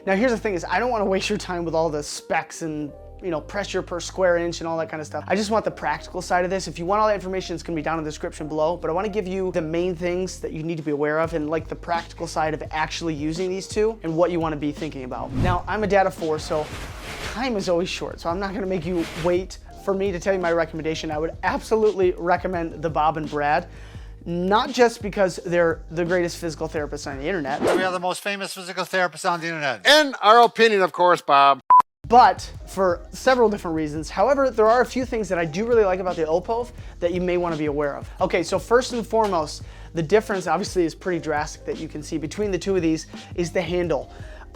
Now here's the thing is I don't want to waste your time with all the specs and pressure per square inch and all that kind of stuff. I just want the practical side of this. If you want all that information, it's gonna be down in the description below, but I wanna give you the main things that you need to be aware of and like the practical side of actually using these two and what you wanna be thinking about. Now, I'm a dad of 4, so time is always short, so I'm not gonna make you wait for me to tell you my recommendation. I would absolutely recommend the Bob and Brad. Not just because they're the greatest physical therapists on the internet. We are the most famous physical therapists on the internet. In our opinion, of course, Bob. But for several different reasons. However, there are a few things that I do really like about the Opove that you may want to be aware of. Okay, so first and foremost, the difference obviously is pretty drastic that you can see between the two of these is the handle.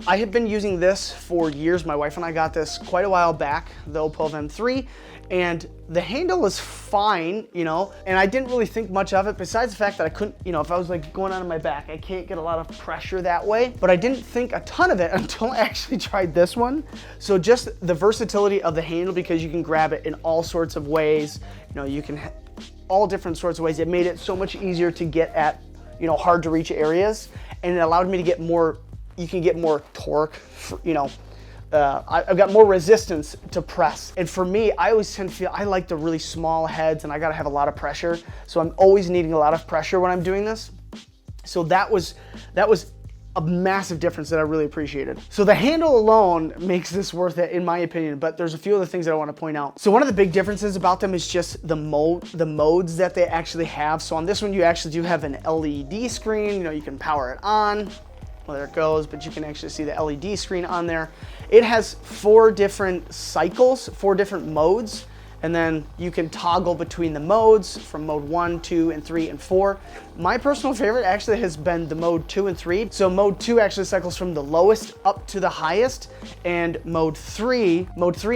I have been using this for years. My wife and I got this quite a while back, the Opove M3, and the handle is fine, and I didn't really think much of it besides the fact that I couldn't, if I was like going on my back, I can't get a lot of pressure that way, but I didn't think a ton of it until I actually tried this one. So just the versatility of the handle, because you can grab it in all sorts of ways, you can all different sorts of ways. It made it so much easier to get at, hard to reach areas, and it allowed me to get more, you can get more torque, I've got more resistance to press. And for me, I always tend to feel, I like the really small heads and I gotta have a lot of pressure. So I'm always needing a lot of pressure when I'm doing this. So that was a massive difference that I really appreciated. So the handle alone makes this worth it in my opinion, but there's a few other things that I wanna point out. So one of the big differences about them is just the modes that they actually have. So on this one, you actually do have an LED screen, you can power it on. Well, there it goes, but you can actually see the LED screen on there. It has 4 different cycles, 4 different modes, and then you can toggle between the modes from mode 1, 2, and 3, and 4. My personal favorite actually has been the mode 2 and 3. So mode 2 actually cycles from the lowest up to the highest, and mode 3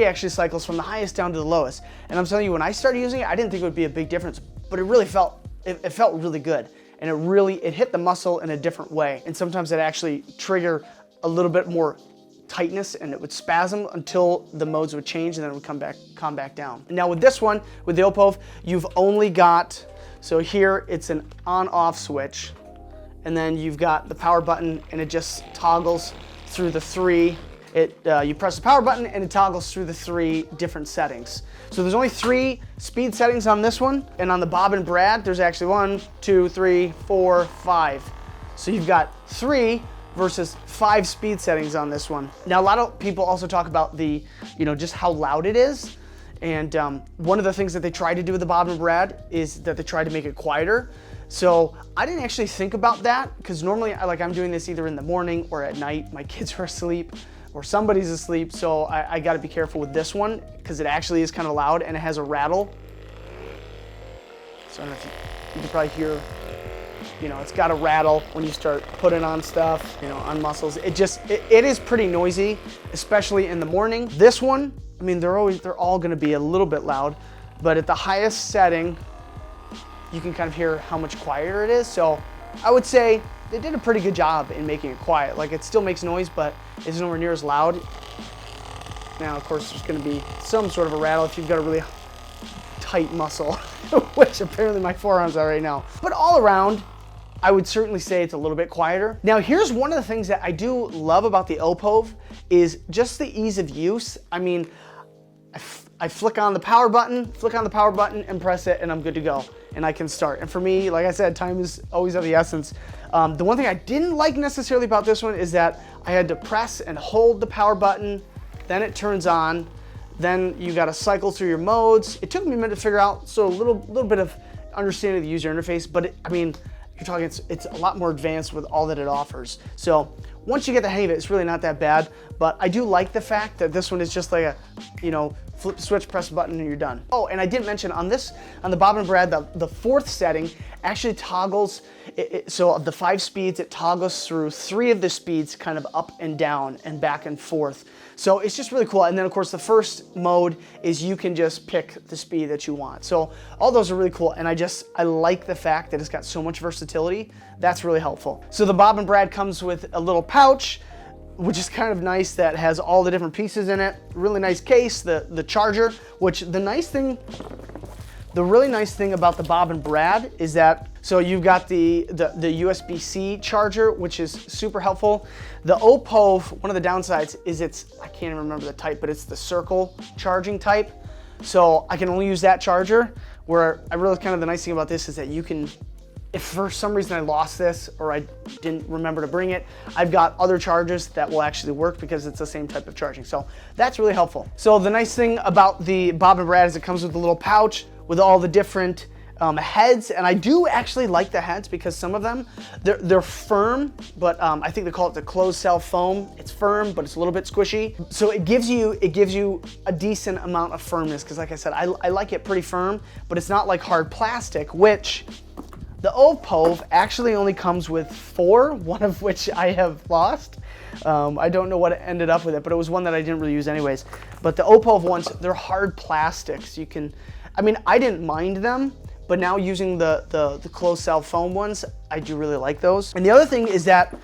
actually cycles from the highest down to the lowest. And I'm telling you, when I started using it, I didn't think it would be a big difference, but it really felt really good. And it hit the muscle in a different way. And sometimes it actually trigger a little bit more tightness and it would spasm until the modes would change and then it would calm back down. Now with this one, with the Opove, you've only got, so here it's an on-off switch, and then you've got the power button and it just toggles through the 3. You press the power button and it toggles through the 3 different settings. So there's only 3 speed settings on this one, and on the Bob and Brad, there's actually 1, 2, 3, 4, 5. So you've got 3 versus 5 speed settings on this one. Now a lot of people also talk about the, just how loud it is. And one of the things that they try to do with the Bob and Brad is that they try to make it quieter. So I didn't actually think about that because normally I'm doing this either in the morning or at night. My kids are asleep or somebody's asleep, so I gotta be careful with this one because it actually is kind of loud and it has a rattle. So I don't know if you can probably hear, it's got a rattle when you start putting on stuff, on muscles. It is pretty noisy, especially in the morning. This one, they're all gonna be a little bit loud, but at the highest setting, you can kind of hear how much quieter it is. So I would say they did a pretty good job in making it quiet. It still makes noise, but it's nowhere near as loud. Now, of course, there's gonna be some sort of a rattle if you've got a really tight muscle, which apparently my forearms are right now. But all around, I would certainly say it's a little bit quieter. Now, here's one of the things that I do love about the Opove is just the ease of use. I flick on the power button and press it and I'm good to go and I can start. And for me, like I said, time is always of the essence. The one thing I didn't like necessarily about this one is that I had to press and hold the power button, then it turns on, then you gotta cycle through your modes. It took me a minute to figure out, so a little bit of understanding of the user interface, but you're talking, it's a lot more advanced with all that it offers. So once you get the hang of it, it's really not that bad, but I do like the fact that this one is just like a, flip the switch, press a button, and you're done. Oh, and I didn't mention on the Bob and Brad, the 4th setting actually toggles, so of the 5 speeds, it toggles through 3 of the speeds kind of up and down and back and forth. So it's just really cool. And then of course the first mode is you can just pick the speed that you want. So all those are really cool. And I like the fact that it's got so much versatility. That's really helpful. So the Bob and Brad comes with a little pouch, which is kind of nice, that has all the different pieces in it. Really nice case, the charger, which the nice thing The really nice thing about the Bob and Brad is that, so you've got the USB-C charger, which is super helpful. The Opove, one of the downsides is I can't even remember the type, but it's the circle charging type. So I can only use that charger, where I realize kind of the nice thing about this is that you can, if for some reason I lost this or I didn't remember to bring it, I've got other chargers that will actually work because it's the same type of charging. So that's really helpful. So the nice thing about the Bob and Brad is it comes with a little pouch with all the different heads, and I do actually like the heads because some of them, they're firm, but I think they call it the closed cell foam. It's firm, but it's a little bit squishy. So it gives you a decent amount of firmness, because like I said, I like it pretty firm, but it's not like hard plastic, which the Opove actually only comes with 4, one of which I have lost. I don't know what ended up with it, but it was one that I didn't really use anyways. But the Opove ones, they're hard plastics. You can, I mean, I didn't mind them, but now using the closed cell foam ones, I do really like those. And the other thing is that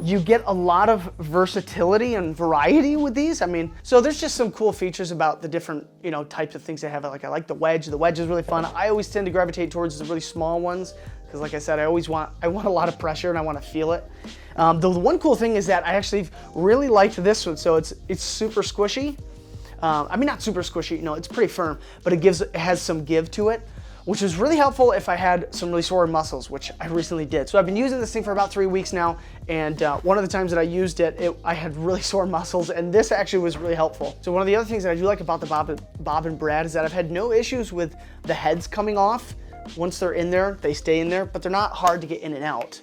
you get a lot of versatility and variety with these. I mean, so there's just some cool features about the different, types of things they have. Like I like the wedge. The wedge is really fun. I always tend to gravitate towards the really small ones because, like I said, I want a lot of pressure and I want to feel it. The one cool thing is that I actually really liked this one. So it's super squishy. I mean, not super squishy. It's pretty firm, but it has some give to it, which is really helpful if I had some really sore muscles, which I recently did. So I've been using this thing for about 3 weeks now, and one of the times that I used it, I had really sore muscles, and this actually was really helpful. So one of the other things that I do like about the Bob and Brad is that I've had no issues with the heads coming off. Once they're in there, they stay in there, but they're not hard to get in and out,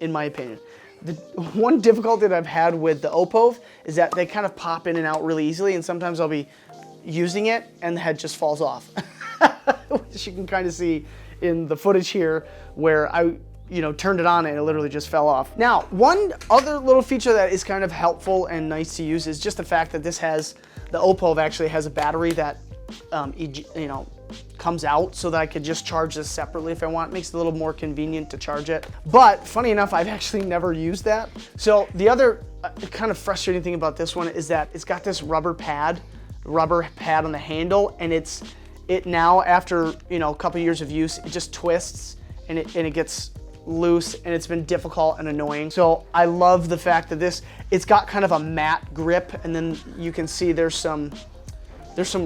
in my opinion. The one difficulty that I've had with the Opove is that they kind of pop in and out really easily, and sometimes I'll be using it and the head just falls off. Which you can kind of see in the footage here where I turned it on and it literally just fell off. Now, one other little feature that is kind of helpful and nice to use is just the fact that the Opove actually has a battery that comes out so that I could just charge this separately if I want. It makes it a little more convenient to charge it. But funny enough, I've actually never used that. So the other kind of frustrating thing about this one is that it's got this rubber pad on the handle, and it now, after a couple years of use, it just twists and it gets loose, and it's been difficult and annoying. So I love the fact that it's got kind of a matte grip, and then you can see there's some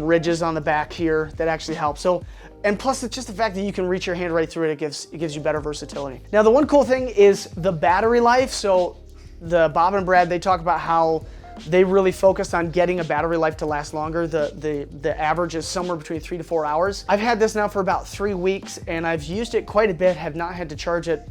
ridges on the back here that actually help. So, and plus it's just the fact that you can reach your hand right through it. It gives you better versatility. Now the one cool thing is the battery life. So the Bob and Brad, they talk about how they really focused on getting a battery life to last longer. The average is somewhere between 3 to 4 hours. I've had this now for about 3 weeks, and I've used it quite a bit, have not had to charge it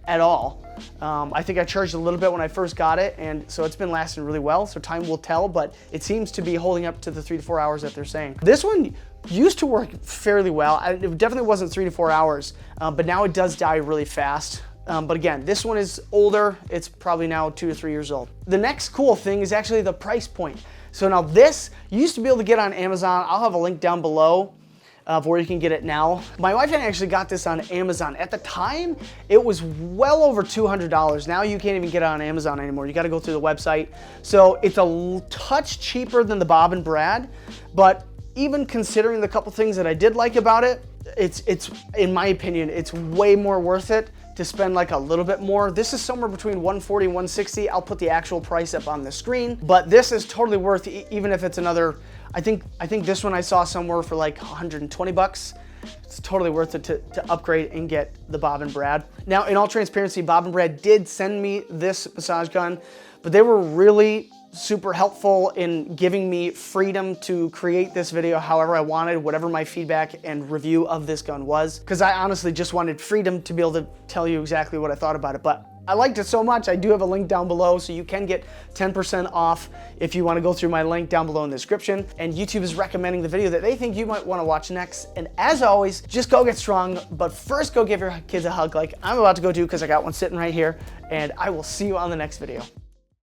at all. I think I charged a little bit when I first got it, and so it's been lasting really well, so time will tell, but it seems to be holding up to the 3 to 4 hours that they're saying. This one used to work fairly well. It definitely wasn't 3 to 4 hours, but now it does die really fast. But again, this one is older. It's probably now 2 to 3 years old. The next cool thing is actually the price point. So now this, you used to be able to get on Amazon. I'll have a link down below of where you can get it now. My wife and I actually got this on Amazon. At the time, it was well over $200. Now you can't even get it on Amazon anymore. You got to go through the website. So it's a touch cheaper than the Bob and Brad, but even considering the couple things that I did like about it, it's in my opinion, it's way more worth it to spend like a little bit more. This is somewhere between $140 and $160. I'll put the actual price up on the screen, but this is totally worth it, even if it's another, I think this one I saw somewhere for like 120 bucks. It's totally worth it to upgrade and get the Bob and Brad. Now, in all transparency, Bob and Brad did send me this massage gun, but they were really super helpful in giving me freedom to create this video however I wanted, whatever my feedback and review of this gun was, because I honestly just wanted freedom to be able to tell you exactly what I thought about it. But I liked it so much, I do have a link down below, so you can get 10% off if you want to go through my link down below in the description. And YouTube is recommending the video that they think you might want to watch next. And as always, just go get strong, but first go give your kids a hug like I'm about to go do, because I got one sitting right here. And I will see you on the next video.